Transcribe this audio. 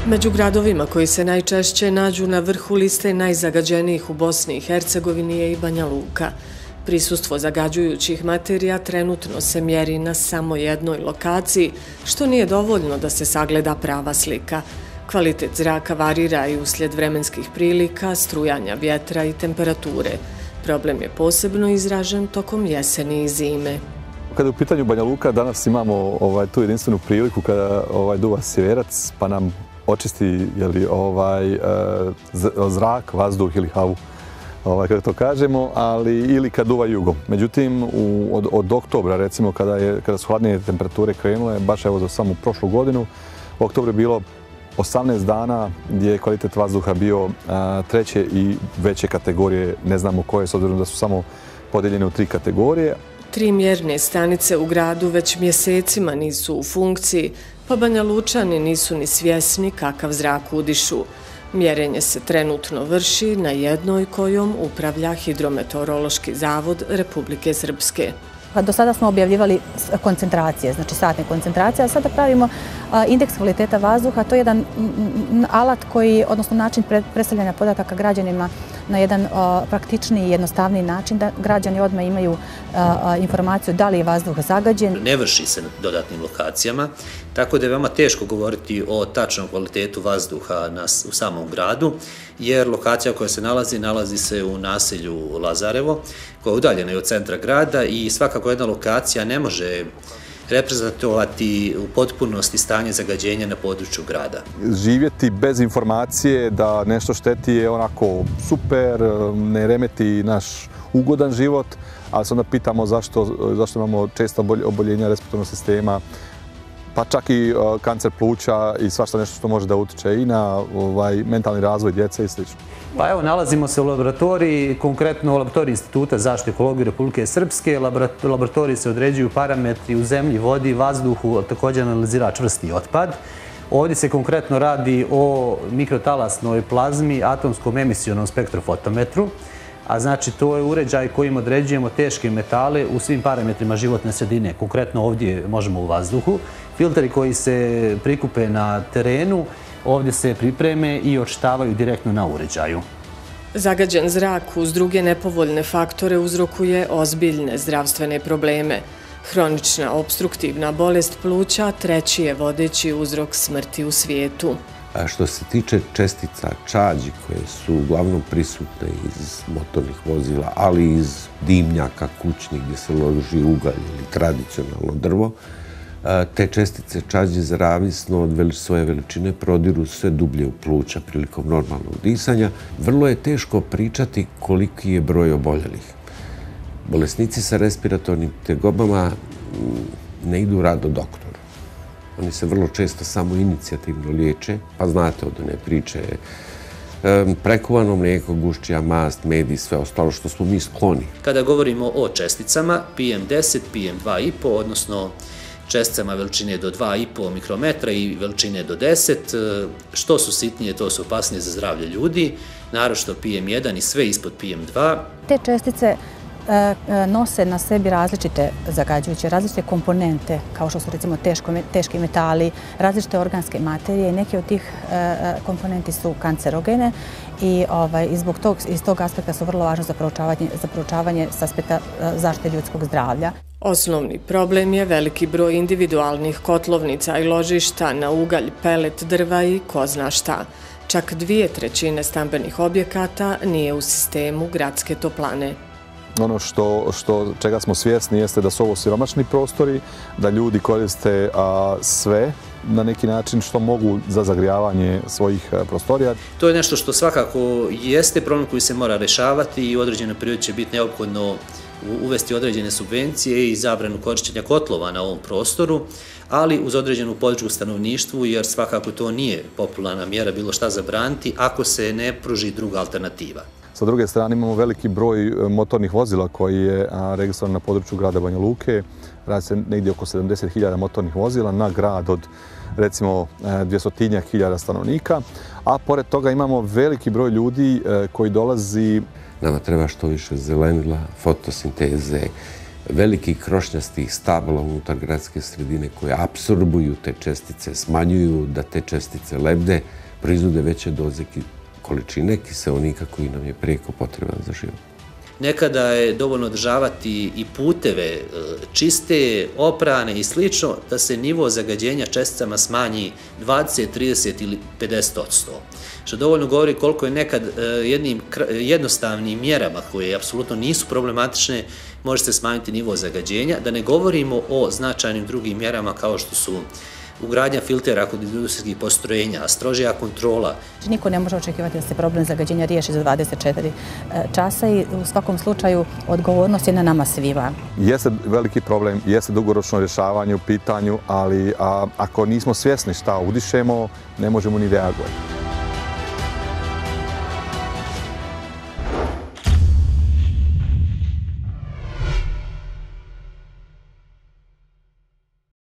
Među gradovima koji se najčešće nađu na vrhu liste najzagađenijih u Bosni i Hercegovini je i Banja Luka. Prisustvo zagađujućih materija trenutno se mjeri na samo jednoj lokaciji, što nije dovoljno da se sagleda prava slika. Kvalitet zraka varira i uslijed vremenskih prilika, strujanja vjetra i temperature. Problem je posebno izražen tokom jeseni i zime. Kada je u pitanju Banja Luka, danas imamo tu jedinstvenu priliku kada duva sjeverac pa nam očisti zrak, vazduh ili havu, kako to kažemo, ili kad duva jugom. Međutim, od oktobra, recimo, kada su hladnije temperature krenule, baš evo za samu prošlu godinu, u oktobru je bilo 18 dana gdje je kvalitet vazduha bio treće i veće kategorije, ne znamo koje, s obzirom da su samo podijeljene u 3 kategorije. 3 mjerne stanice u gradu već mjesecima nisu u funkciji, pa Banja Lučani nisu ni svjesni kakav zrak udišu. Mjerenje se trenutno vrši na jednoj kojom upravlja Hidrometeorološki zavod Republike Srpske. Do sada smo objavljivali koncentracije, znači satne koncentracije, a sada pravimo indeks kvaliteta vazduha. To je jedan alat koji, odnosno način predstavljanja podataka građanima na jedan praktičniji i jednostavniji način, da građani odmah imaju informaciju da li je vazduh zagađen. Ne vrši se na dodatnim lokacijama, tako da je veoma teško govoriti o tačnom kvalitetu vazduha u samom gradu, jer lokacija koja se nalazi se u naselju Lazarevo, koja je udaljena od centra grada i svakako jedna lokacija ne može reprezentovati u potpunosti stanje zagađenja na području grada. Živjeti bez informacije da nešto šteti je onako super, ne remeti naš ugodan život, ali se onda pitamo zašto imamo često oboljenja respiratornog sistema, pa čak i kancer pluća i svašta nešto što može da utiče i na mentalni razvoj djece i sl. Pa evo, nalazimo se u laboratoriji, konkretno u laboratoriji Instituta zaštite ekologije Republike Srpske. Laboratoriji se određuju parametri u zemlji, vodi, vazduhu, također analizira čvrsti otpad. Ovdje se konkretno radi o mikrotalasnoj plazmi, atomskom emisionom spektrofotometru, a znači to je uređaj kojim određujemo teške metale u svim parametrima životne sredine. Konkretno ovdje možemo u vazduhu. Filteri koji se prikupe na terenu ovdje se pripreme i odštavaju direktno na uređaju. Zagađen zrak uz druge nepovoljne faktore uzrokuje ozbiljne zdravstvene probleme. Hronična opstruktivna bolest pluća treći je vodeći uzrok smrti u svijetu. A što se tiče čestica čađi koje su uglavnom prisutne iz motornih vozila, ali i iz dimnjaka kućnih gdje se loži ugalj ili tradicionalno drvo, te čestice čađe zavisno od svoje veličine prodiru sve dublje u pluća prilikom normalnog disanja. Vrlo je teško pričati koliki je broj oboljelih. Bolesnici sa respiratornim tegobama ne idu rado doktoru. Oni se vrlo često samo inicijativno liječe, pa znate od one priče prekuvano mlijeko, gušćija mast, med i sve ostalo što smo mi skloni. Kada govorimo o česticama, PM10, PM2,5, odnosno česticama veličine do 2,5 mikrometra i veličine do 10, što su sitnije, to su opasnije za zdravlje ljudi, naročito PM1 i sve ispod PM2. Te čestice nose na sebi različite zagađujuće, različite komponente, kao što su recimo teški metali, različite organske materije i neke od tih komponenti su kancerogene i iz tog aspekta su vrlo važne za proučavanje s aspekta zaštite ljudskog zdravlja. Osnovni problem je veliki broj individualnih kotlovnica i ložišta na ugalj, pelet, drva i ko zna šta. Čak 2/3 stambenih objekata nije u sistemu gradske toplane. Ono čega smo svjesni jeste da su ovo siromašni prostori, da ljudi koriste sve na neki način što mogu za zagrijavanje svojih prostorija. To je nešto što svakako jeste problem koji se mora rešavati i u određenoj periodi će biti neophodno uvesti određene subvencije i zabranu korištenja kotlova na ovom prostoru, ali uz određenu podršku stanovništvu, jer svakako to nije popularna mjera bilo šta zabraniti ako se ne pruži druga alternativa. Sa druge strane imamo veliki broj motornih vozila koji je registrovan na području grada Banja Luke. Radi se negdje oko 70.000 motornih vozila na grad od recimo 200.000 stanovnika, a pored toga imamo veliki broj ljudi koji dolazi. Nama treba što više zelenila, fotosinteze, velikih krošnjastih stabala unutar gradske sredine koje apsorbuju te čestice, smanjuju da te čestice lebde, proizvode veće doze količine kiseonika koji nam je prijeko potreban za život. Nekada je dovoljno održavati i puteve čiste, oprane i slično, da se nivo zagađenja česticama smanji 20, 30 ili 50%. Što dovoljno govori koliko je nekad jednim jednostavnim mjerama koje apsolutno nisu problematične, može se smanjiti nivo zagađenja, da ne govorimo o značajnim drugim mjerama kao što su ugradnja filtera kod industrijskih postrojenja, strožija kontrola. Niko ne može očekivati da se problem zagađenja riješi za 24 časa i u svakom slučaju odgovornost je na nama svima. Jeste veliki problem, jeste dugoročno rješavanje u pitanju, ali ako nismo svjesni šta udišemo, ne možemo ni reagovati.